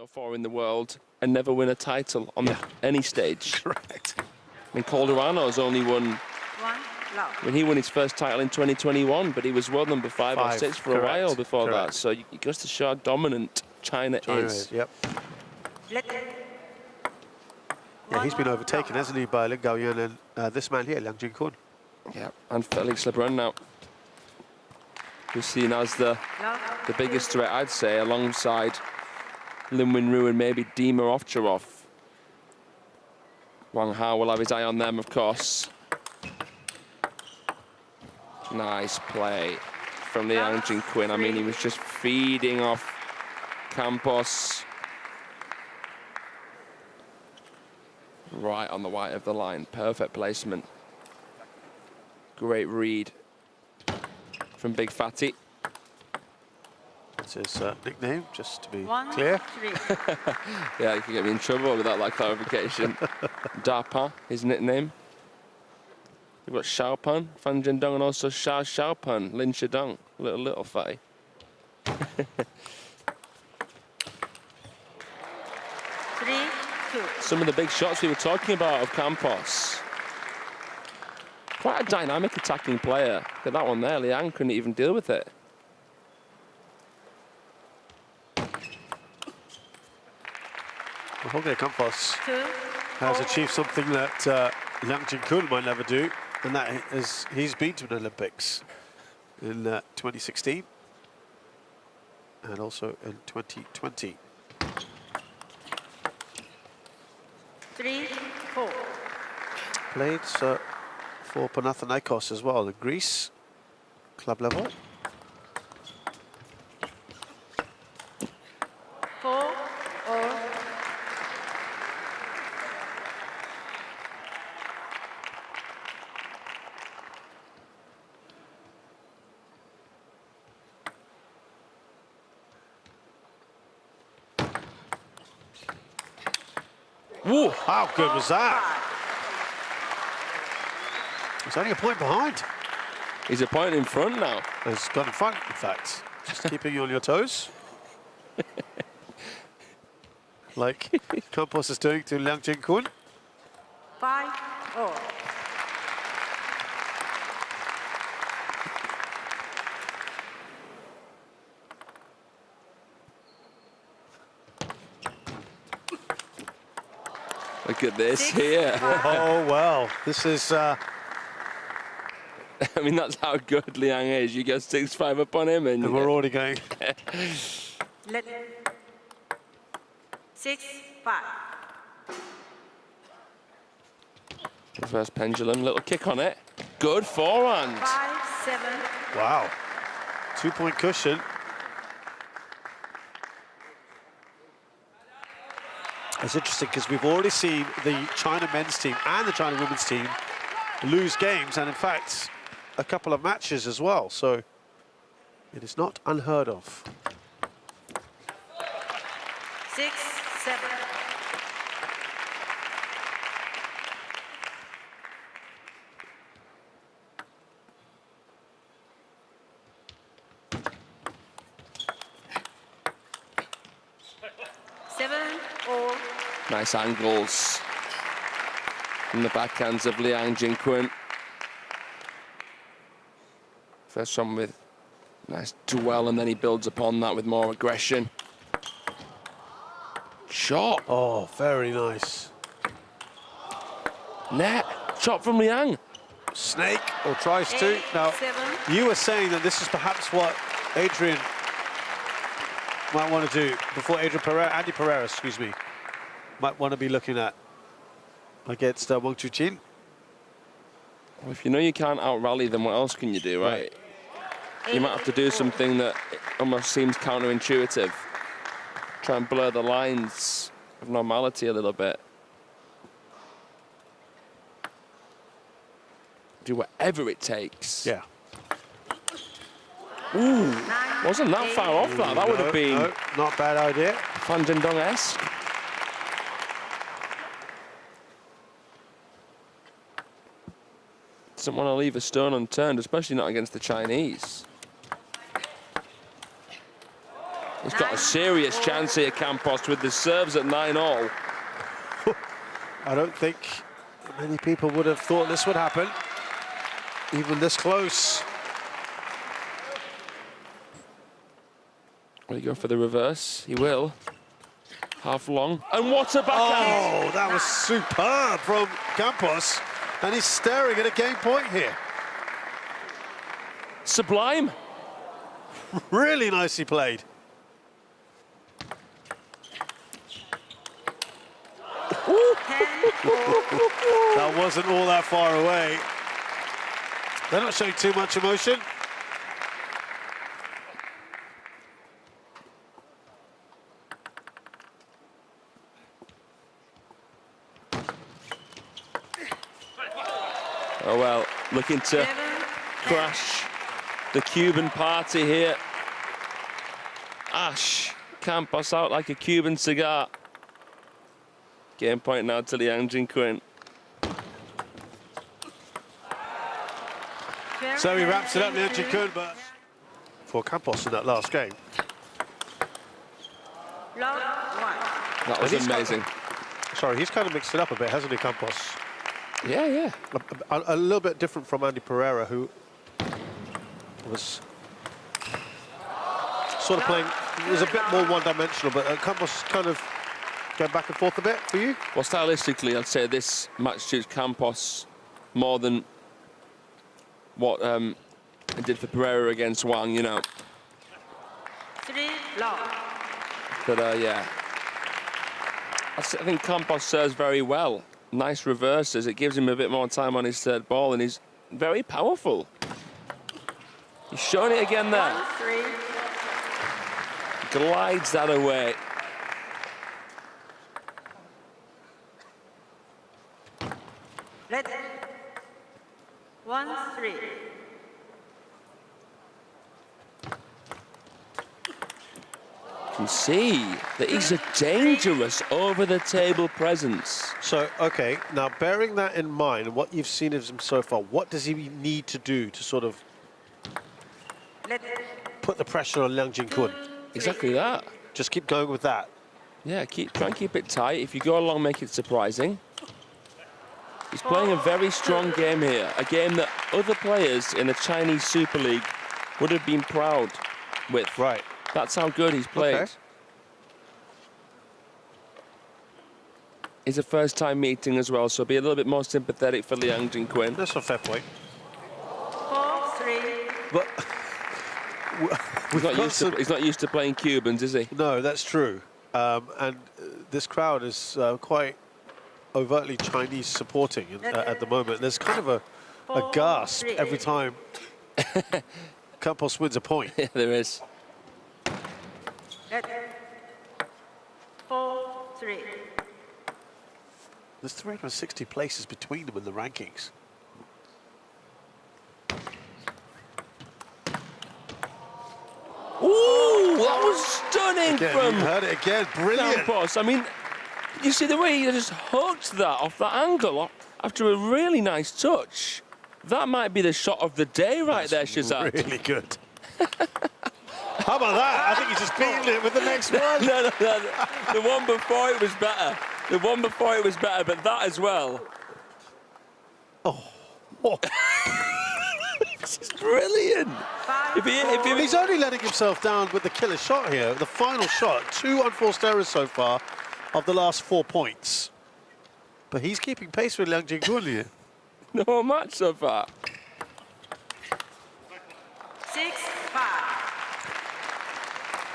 or 4 in the world and never win a title on any stage. Correct. I mean, Calderano's only won. I mean, he won his first title in 2021, but he was world number 5 or 6 for a while before that. So it goes to show how dominant China is. Yep. Yeah, he's been overtaken, hasn't he, by Lin Gaoyuan and this man here, Liang Jinkun. Yeah, and Felix Lebrun now, who's seen as the biggest threat, I'd say, alongside Lin Wenru and maybe Dima Ovtcharov. Wang Hao will have his eye on them, of course. Nice play from Liang Jinkun. I mean, he was just feeding off Campos. Right on the white of the line. Perfect placement. Great read from Big Fatty. That's his nickname, just to be clear. Yeah, you can get me in trouble without that clarification. Dapa, his nickname. We've got Xiaopan, Fan Zhendong, and also Xia Xiaopan, Lin Shidong. Little fatty. Some of the big shots we were talking about of Campos. Quite a dynamic attacking player. Look at that one there. Liang couldn't even deal with it. Well, Jorge Campos has achieved something that Liang Jinkun might never do, and that is he's been to an Olympics in 2016 and also in 2020. 3-4. Played for Panathinaikos as well in Greece, club level. 4-4. Whoa, how good was that? It's only a point behind. He's a point in front now. He's got in front, in fact. Just keeping you on your toes. Like Campos is doing to Liang Jinkun. 5-4. Look at this here. Oh, well, this is... I mean, that's how good Liang is. You get 6-5 up on him and we're already going. 6-5. Reverse pendulum, little kick on it. Good forehand. 5-7. Wow. 2-point cushion. It's interesting because we've already seen the China men's team and the China women's team lose games, and in fact, a couple of matches as well. So it is not unheard of. 6-7. Nice angles from the backhands of Liang Jinkun. First one with nice dwell, and then he builds upon that with more aggression. Shot. Oh, very nice. Net. Shot from Liang. Snake, or tries to. Now, you were saying that this is perhaps what Adrian might want to do before Andy Pereira, excuse me, might want to be looking at against Wang Chuqin. Well, if you know you can't out-rally, then what else can you do, right? You might have to do something that almost seems counterintuitive. Try and blur the lines of normality a little bit. Do whatever it takes. Yeah. Ooh, wasn't that far off that? That would have been... No, not a bad idea. Fan Zhendong-esque. Doesn't want to leave a stone unturned, especially not against the Chinese. He's got a serious chance here, Campos, with the serves at 9-all. I don't think many people would have thought this would happen, even this close. Will he go for the reverse? He will. Half long. And what a backhand! Oh, that was superb from Campos. And he's staring at a game point here. Sublime. Really nicely played. That wasn't all that far away. They're not showing too much emotion. Oh well, looking to crash the Cuban party here. Ash Campos out like a Cuban cigar. Game point now to Liang Jinquin. So he wraps it up, Liang Jinquin, but for Campos in that last game. That was amazing. Sorry, he's kind of mixed it up a bit, hasn't he, Campos? Yeah, yeah. A little bit different from Andy Pereira, who was sort of playing, was a bit more one-dimensional, but Campos kind of going back and forth a bit for you? Well, stylistically, I'd say this match suits Campos more than what it did for Pereira against Wang, you know. But, yeah. I think Campos serves very well. Nice reverses. It gives him a bit more time on his third ball, and he's very powerful. He's showing it again there. Glides that away. Let 1-3. You can see that he's a dangerous over-the-table presence. So, okay, now bearing that in mind, what you've seen of him so far, what does he need to do to sort of put the pressure on Liang Jinquin? Exactly that. Just keep going with that. Yeah, try and keep it tight. If you go along, make it surprising. He's playing a very strong game here, a game that other players in the Chinese Super League would have been proud with. Right. That's how good he's played. Okay. It's a first-time meeting as well, so be a little bit more sympathetic for Liang Jinquin. That's a fair point. 4-3. But He's not used to playing Cubans, is he? no, that's true. And this crowd is quite overtly Chinese supporting at the moment. There's kind of a gasp every time Campos wins a point. Yeah, there is. 4-3. There's 360 places between them in the rankings. Ooh, that was stunning Again, from you heard it again, brilliant. Campos. I mean, you see the way he just hooked that off that angle after a really nice touch. That might be the shot of the day right there, Shazad. Really good. How about that? I think he's just beating it with the next one. No. The one before it was better. The one before it was better, but that as well. Oh. This is brilliant. He's only letting himself down with the killer shot here. The final shot, 2 unforced errors so far of the last 4 points. But he's keeping pace with Liang Jinquin here. No match so far. 6-5.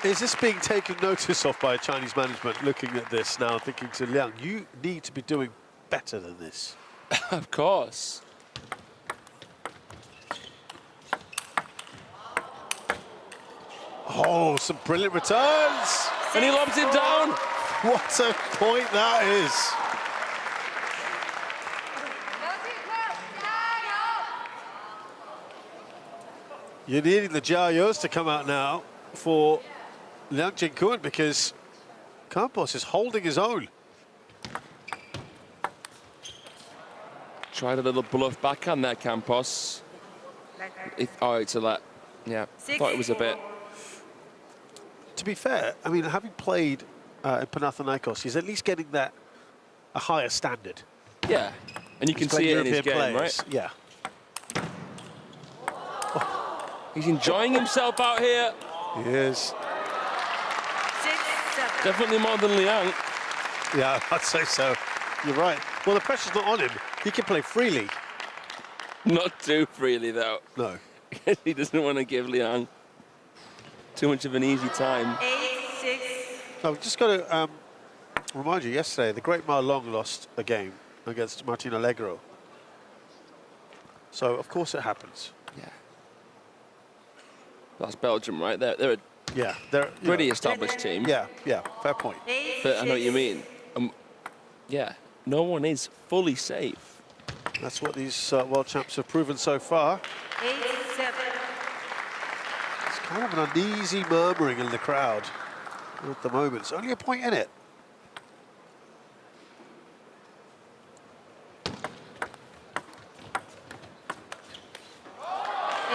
Is this being taken notice of by Chinese management looking at this now, thinking to Liang, you need to be doing better than this? Of course. Oh, some brilliant returns. And he lobs it down. What a point that is. You're needing the Jiayos to come out now for Liang Jinquin because Campos is holding his own. Tried a little bluff backhand there, Campos. Oh, it's a let. Yeah, thought it was a bit. to be fair, I mean, having played in Panathinaikos, he's at least getting that a higher standard. Yeah, and you can He's see it in playing his game, European right? players, Yeah. He's enjoying himself out here. He is. 6, 7. Definitely more than Liang. Yeah, I'd say so. You're right. Well, the pressure's not on him. He can play freely. Not too freely, though. No. He doesn't want to give Liang too much of an easy time. 8, 6. No, we've just got to remind you, yesterday, the great Ma Long lost a game against Martin Allegro. So, of course, it happens. Yeah. That's Belgium, right? They're a Yeah, they're pretty established team. Yeah, fair point. 8, But I know what you 6. mean. Yeah, no one is fully safe. That's what these world champs have proven so far. 8, 7. It's kind of an uneasy murmuring in the crowd at the moment. It's only a point in it.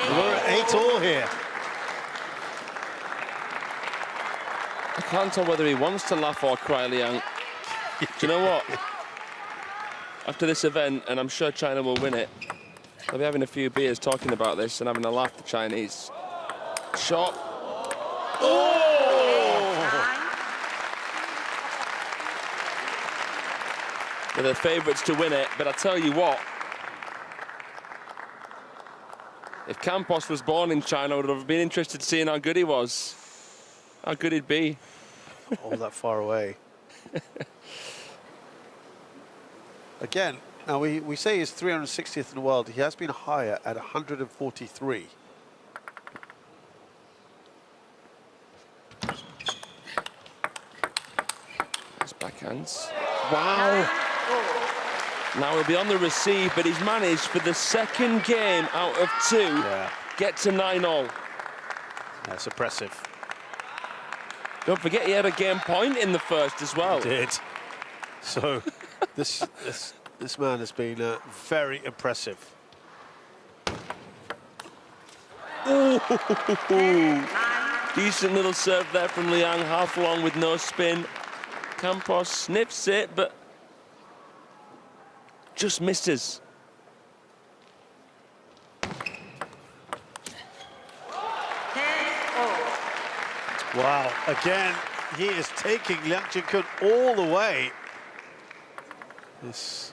We're at 8-all here. I can't tell whether he wants to laugh or cry, Liang. Do you know what? After this event, and I'm sure China will win it, they'll be having a few beers talking about this and having a laugh, the Chinese. Shot. Oh! They're the favourites to win it, but I tell you what, if Campos was born in China, I would have been interested in seeing how good he was. How good he'd be. All that far away. Again, now we say he's 360th in the world. He has been higher at 143. His backhands. Wow. Now he'll be on the receive, but he's managed for the second game out of 2 get to 9-all. That's impressive. Don't forget he had a game point in the first as well. He did. So this man has been very impressive. Decent little serve there from Liang, half long with no spin. Campos sniffs it, but just misses. Wow, again, he is taking Liang Jinkun all the way. This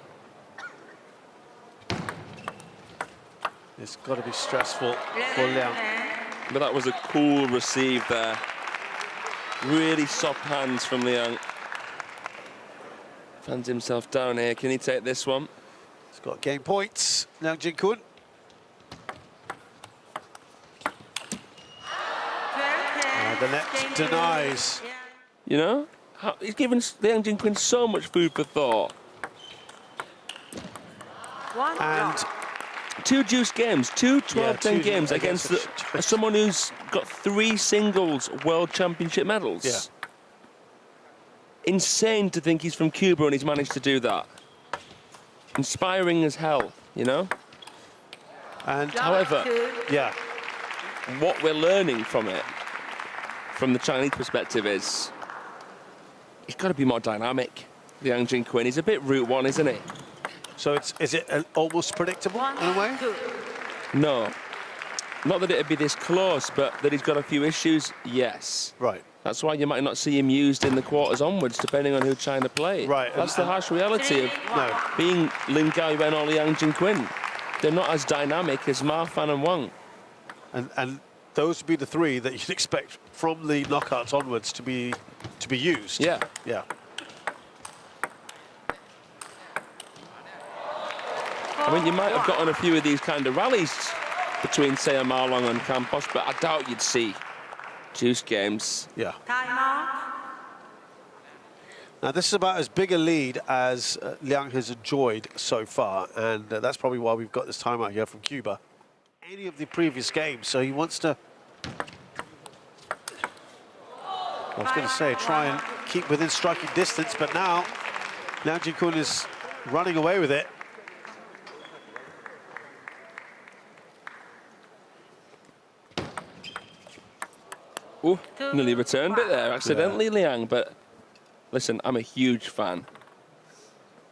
it's got to be stressful for Liang. But that was a cool receive there. Really soft hands from Liang. Fans himself down here. Can he take this one? He's got game points, Liang Jinkun. The net denies. You know? He's given Liang Jinkun so much food for thought. And 2 juice games, 2 12-10 two games against someone who's got 3 singles world championship medals. Yeah. Insane to think he's from Cuba and he's managed to do that. Inspiring as hell, you know? And however, yeah, what we're learning from it, from the Chinese perspective, is he's got to be more dynamic. Liang Jinkun, he's a bit Route 1, isn't he? so is it almost predictable in a way? No. Not that it'd be this close, but that he's got a few issues, yes. Right. That's why you might not see him used in the quarters onwards, depending on who China play. Right. That's the harsh reality of being Lin Gaoyuan or Liang Jinkun. They're not as dynamic as Ma Fan and Wang. And those would be the 3 that you'd expect from the knockouts onwards to be used. Yeah. Yeah. I mean, you might have gotten a few of these kind of rallies between, say, a Ma Long and Campos, but I doubt you'd see juice games. Yeah. Timeout. Now, this is about as big a lead as Liang has enjoyed so far, and that's probably why we've got this timeout here from Cuba. Any of the previous games, so he wants to, I was going to say, try and keep within striking distance, but now Liang Jinkun is running away with it. Ooh, nearly returned it there accidentally, Liang. But listen, I'm a huge fan.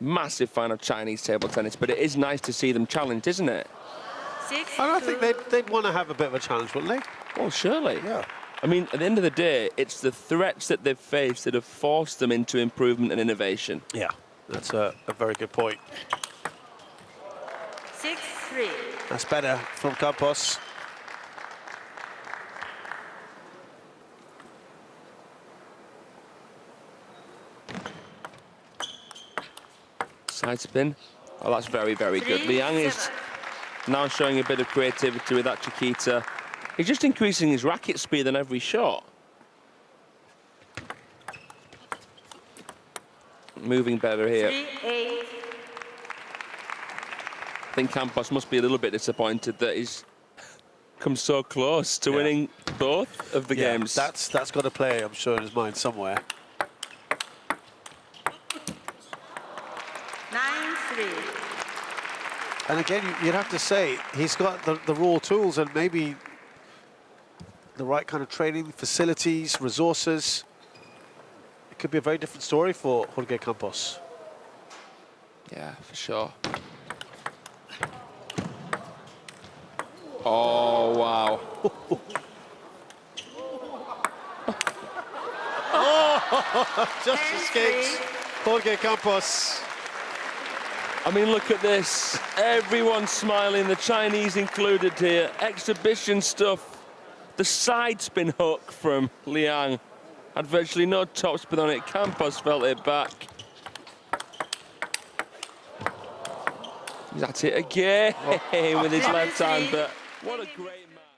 Massive fan of Chinese table tennis, but it is nice to see them challenged, isn't it? 6, And I 2. think they'd want to have a bit of a challenge, wouldn't they? Well, surely. Yeah. I mean, at the end of the day, it's the threats that they've faced that have forced them into improvement and innovation. Yeah, that's a very good point. 6-3. That's better from Campos. Side spin. Oh, that's very, very good. 3-7. Liang is now showing a bit of creativity with that Chiquita. He's just increasing his racket speed on every shot. Moving better here. 3-8. I think Campos must be a little bit disappointed that he's come so close to winning both of the games. That's got to play, I'm sure, in his mind somewhere. 9-3. And again, you'd have to say he's got the raw tools and maybe the right kind of training, facilities, resources. It could be a very different story for Jorge Campos. Yeah, for sure. Oh, wow. Just escapes Jorge Campos. I mean, look at this. Everyone's smiling, the Chinese included here. Exhibition stuff. The side spin hook from Liang had virtually no topspin on it. Campos felt it back. He's at it again with his left hand, but what a great match.